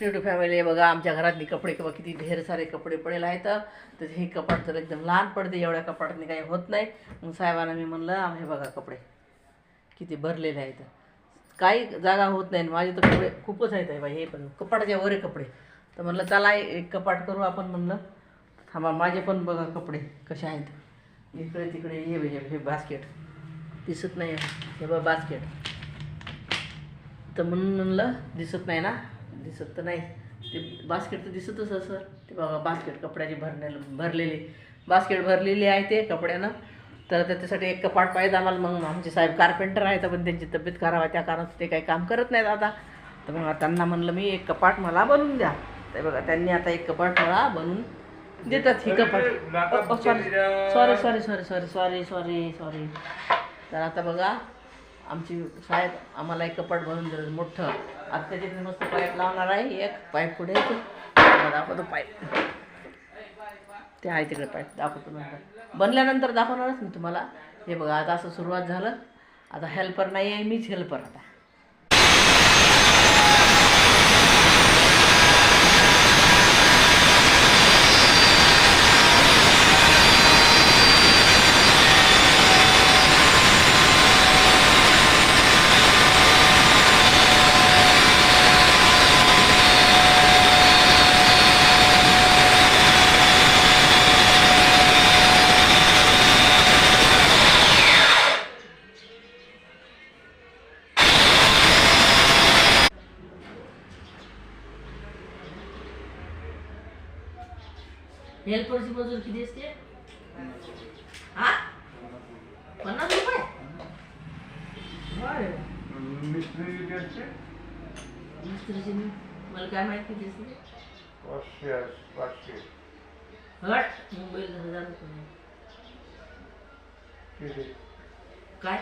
YouTube family बघा, आमच्या घरातली कपडे किंवा किती ढेर सारे कपडे पडेल आहेत. तर हे कपाट तर एकदम लहान पडते, एवढ्या कपाटाने काही होत नाही. मग साहेबांना मी म्हणलं हे बघा कपडे किती भरलेले आहेत, काही जागा होत नाही. माझे तर कपडे खूपच आहेत बाई, हे पण कपाटाच्या वर आहे कपडे. तर म्हणलं चला एक कपाट करू आपण. म्हणलं थांबा, माझे पण बघा कपडे कसे आहेत. इकडे तिकडे हे बास्केट दिसत नाही, हे बघा बास्केट. तर म्हणून म्हणलं दिसत नाही ना, दिसत तर नाही ते बास्केट तर दिसतच असं. ते बघा बास्केट कपड्याची भरलेली बास्केट भरलेली आहे ते कपड्यानं. तर त्याच्यासाठी एक कपाट पाहिजे आम्हाला. मग आमचे साहेब कारपेंटर आहेत, पण त्यांची तब्येत खराब आहे, त्या कारणात ते काही काम करत नाहीत आता. तर मग त्यांना म्हणलं मी एक कपाट मला बनवून द्या. ते बघा त्यांनी आता एक कपाट मला बनवून देतात. ही कपाट sorry sorry sorry sorry sorry sorry sorry. तर आता बघा आमची साहेब आम्हाला एक कपाट बनवून दिलं मोठं. आता त्याच्यात मस्त पाईप लावणार आहे. एक पाईप पुढे दाखवतो, पाईप ते आहे तिकडे, पाईप दाखवतो नंतर, बनल्यानंतर दाखवणारच मी तुम्हाला. हे बघा आता असं सुरुवात झालं. आता हेल्पर नाही आहे, मीच हेल्पर आता. हेल्परची मजूर किती असते? हा, 50 रुपये. मिस्त्रीची मला काय माहिती किती असते. हट, मुंबईला 1000 रुपये. काय